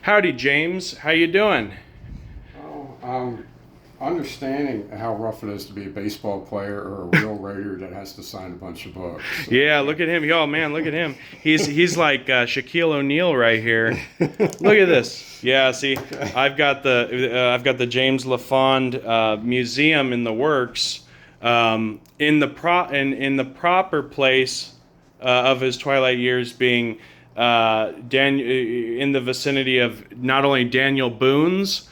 Howdy, James. How you doing? Understanding how rough it is to be a baseball player or a real writer that has to sign a bunch of books. So. Yeah, look at him. Oh man, look at him. He's like Shaquille O'Neal right here. Look at this. Yeah, see, I've got the James LaFond museum in the works, in the proper place of his twilight years, being in the vicinity of not only Daniel Boone's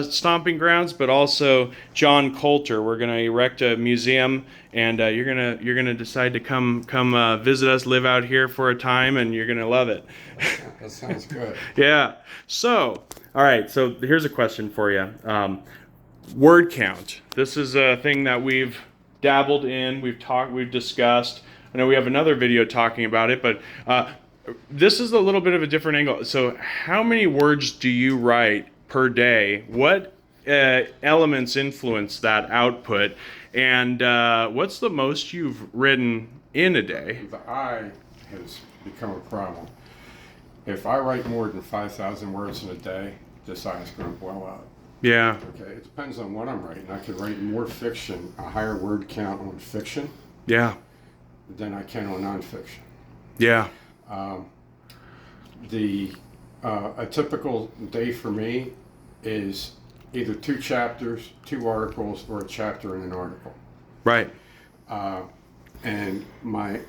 stomping grounds, but also John Coulter. We're going to erect a museum, and you're gonna decide to come visit us, live out here for a time, and you're gonna love it. That sounds good. Yeah. So, all right. So here's a question for you. Word count. This is a thing that we've dabbled in. We've discussed. I know we have another video talking about it, but this is a little bit of a different angle. So, how many words do you write per day? What elements influence that output, and what's the most you've written in a day? The I has become a problem. If I write more than 5,000 words in a day, this I is going to blow up. Yeah. Okay, it depends on what I'm writing. I could write more fiction, a higher word count on fiction, Yeah. than I can on nonfiction. Yeah. A typical day for me is either 2 chapters, 2 articles, or a chapter in an article. Right. And my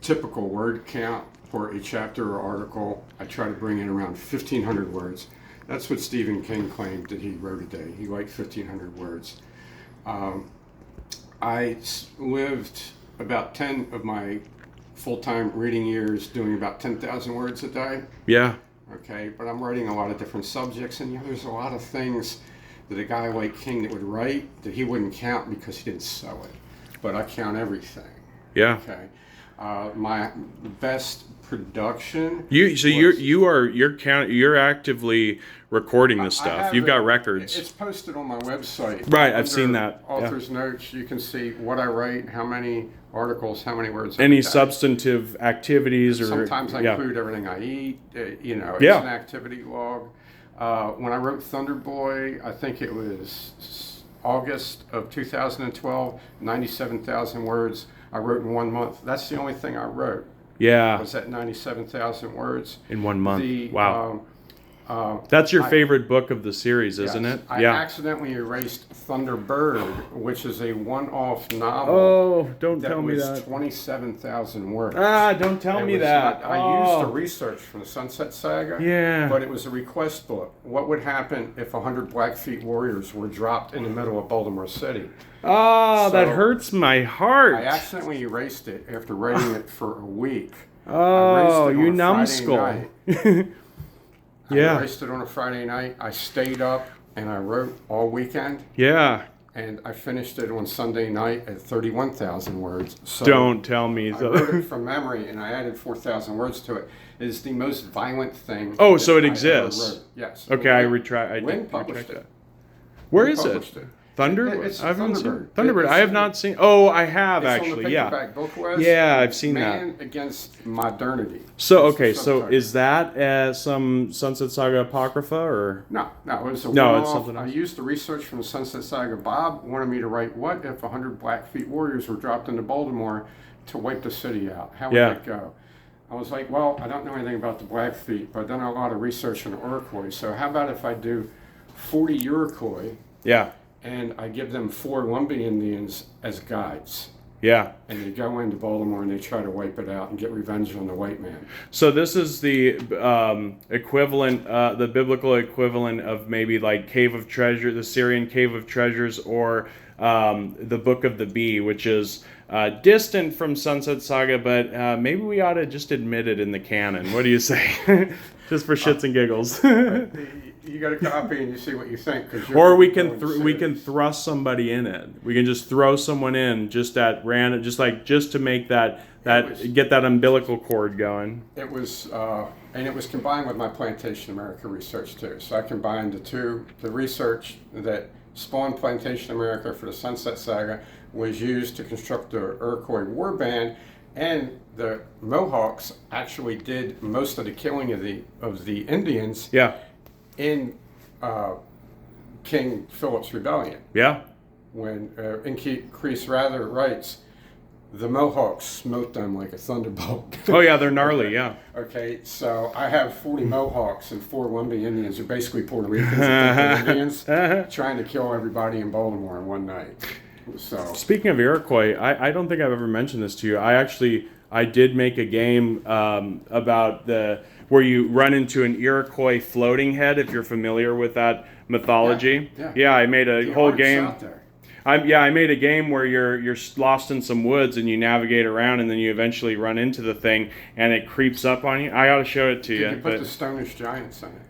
typical word count for a chapter or article, I try to bring in around 1,500 words. That's what Stephen King claimed that he wrote a day. He liked 1,500 words. I lived about 10 of my full-time reading years doing about 10,000 words a day. Yeah. Okay, but I'm writing a lot of different subjects, and there's a lot of things that a guy like King that would write that he wouldn't count because he didn't sell it. But I count everything. Yeah. Okay. My best production. You're actively recording this stuff. You've got records. It's posted on my website. Right, I've seen that. Author's notes. You can see what I write, how many articles, how many words. Any substantive activities, or sometimes I include everything I eat. It's an activity log. When I wrote Thunder Boy, I think it was August of 2012, 97,000 words. I wrote in 1 month. That's the only thing I wrote. Yeah. Was that 97,000 words in 1 month? Wow. That's your favorite book of the series, isn't it? I accidentally erased Thunderbird, which is a one-off novel. Oh, don't tell me that. That was 27,000 words. Don't tell me that. I used the research from the Sunset Saga. Yeah. But it was a request book. What would happen if 100 Blackfeet warriors were dropped in the middle of Baltimore City? Oh, that hurts my heart. I accidentally erased it after writing it for a week. Oh, you numbskull. I erased it on a Friday night. I stayed up and I wrote all weekend. Yeah. And I finished it on Sunday night at 31,000 words. So don't tell me. I wrote it from memory and I added 4,000 words to it. It is the most violent thing. Oh, so it exists. Yes. Okay, I retract. When published it? Where is it? Thunder? It's I haven't seen Thunderbird. Thunderbird. I have not seen. Oh, I have it's actually. On the paperback book list. Yeah, I've seen Man that. Against Modernity. So okay, so is that some Sunset Saga apocrypha or? No, it was a it's something else. I used the research from the Sunset Saga. Bob wanted me to write, what if 100 Blackfeet warriors were dropped into Baltimore to wipe the city out? How would that go? I was like, well, I don't know anything about the Blackfeet, but I've done a lot of research on Iroquois. So how about if I do 40 Iroquois? Yeah. And I give them 4 Lumbee Indians as guides. Yeah. And they go into Baltimore and they try to wipe it out and get revenge on the white man. So this is the equivalent, the biblical equivalent of maybe like Cave of Treasure, the Syrian Cave of Treasures, or the Book of the Bee, which is distant from Sunset Saga, but maybe we ought to just admit it in the canon. What do you say? Just for shits and giggles. You got a copy and you see what you think. Or we can thrust somebody in it. We can just throw someone in just at random, just to make get that umbilical cord going. It was and it was combined with my Plantation America research too. So I combined the research that spawned Plantation America for the Sunset Saga was used to construct the Iroquois war band, and the Mohawks actually did most of the killing of the Indians. Yeah. in King Philip's rebellion. Yeah. When Increase Rather writes, the Mohawks smote them like a thunderbolt. Oh yeah, they're gnarly. Yeah. Okay, so I have 40 Mohawks and 4 Lumbee Indians, who are basically Puerto Ricans and Indians, trying to kill everybody in Baltimore in one night. So speaking of Iroquois, I don't think I've ever mentioned this to you. I did make a game about where you run into an Iroquois floating head, if you're familiar with that mythology. Yeah, I made a whole game. Out there. I made a game where you're lost in some woods and you navigate around and then you eventually run into the thing and it creeps up on you. I ought to show it to you. Did you put the Stonish Giants in it?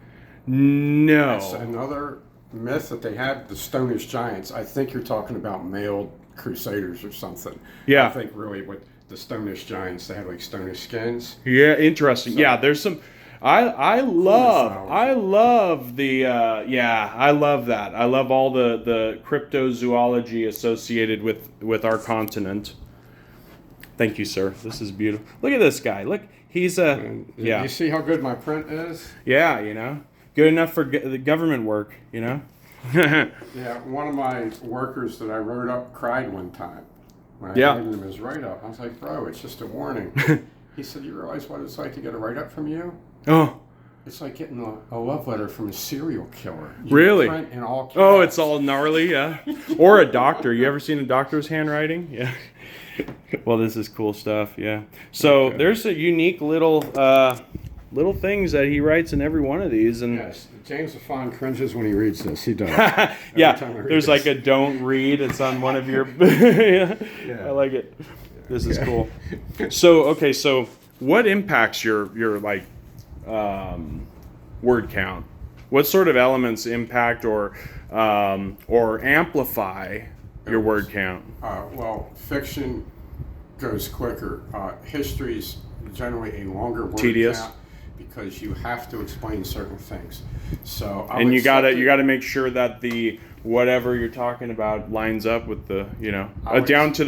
No. That's another myth that they had, the Stonish Giants. I think you're talking about mailed crusaders or something. Yeah. I think really what the Stonish Giants, they had like Stonish skins. Yeah, interesting. So, yeah, there's some. I love the I love that. I love all the cryptozoology associated with our continent. Thank you, sir. This is beautiful. Look at this guy. Look, he's You see how good my print is? Yeah, good enough for the government work. Yeah, one of my workers that I wrote up cried one time. When I gave him his write-up, I was like, bro, it's just a warning. He said, you realize what it's like to get a write-up from you? Oh. It's like getting a love letter from a serial killer. Really? Print in all caps. Oh, it's all gnarly, yeah. Or a doctor. You ever seen a doctor's handwriting? Yeah. Well, this is cool stuff, yeah. So there's a unique little things that he writes in every one of these. And yes, James LaFond's cringes when he reads this. He does. Yeah, there's like a don't read. It's on one of your... Yeah. I like it. This is cool. So what impacts your like word count? What sort of elements impact or amplify your word count? Well, fiction goes quicker. History's generally a longer word tedious count because you have to explain certain things. So you gotta make sure that the whatever you're talking about lines up with the down to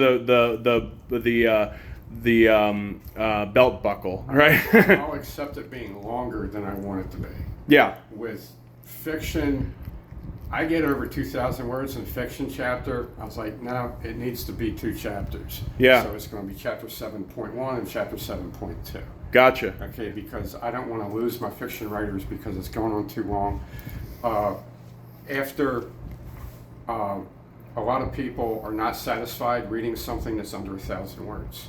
the belt buckle, right? I'll accept it being longer than I want it to be. Yeah. With fiction, I get over 2,000 words in a fiction chapter. I was like, no, it needs to be 2 chapters. Yeah. So it's going to be chapter 7.1 and chapter 7.2. Gotcha. Okay, because I don't want to lose my fiction writers because it's going on too long. After a lot of people are not satisfied reading something that's under 1,000 words.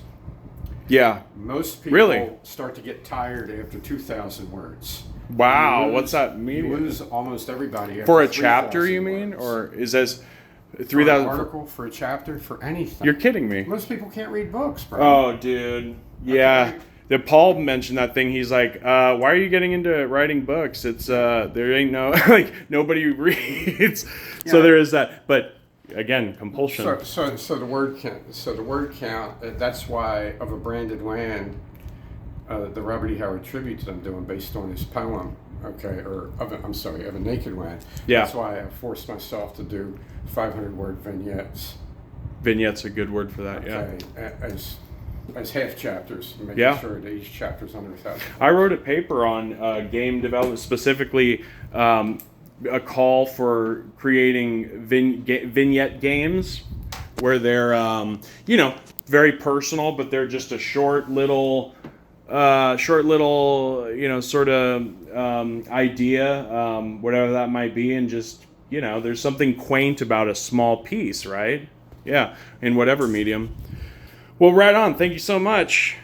Yeah. Most people start to get tired after 2,000 words. Wow, what's that mean? You lose almost everybody. For a chapter, you mean? Words. Or is this 3,000? For an article, for a chapter, for anything. You're kidding me. Most people can't read books, bro. Oh, dude. Yeah. Okay. Paul mentioned that thing. He's like, why are you getting into writing books? It's there ain't no like nobody reads. Yeah. So there is that. But again, compulsion. So the word count. So the word count. That's why of a branded land, the Robert E. Howard tribute that I'm doing based on his poem. Okay, of a naked land. Yeah. That's why I forced myself to do 500-word vignettes. Vignette's a good word for that. Okay, yeah. As half chapters, making sure that each chapter's under 1,000. I wrote a paper on game development, specifically a call for creating vignette games where they're, very personal, but they're just a short little, sort of idea, whatever that might be, and just, there's something quaint about a small piece, right? Yeah, in whatever medium. Well, right on. Thank you so much.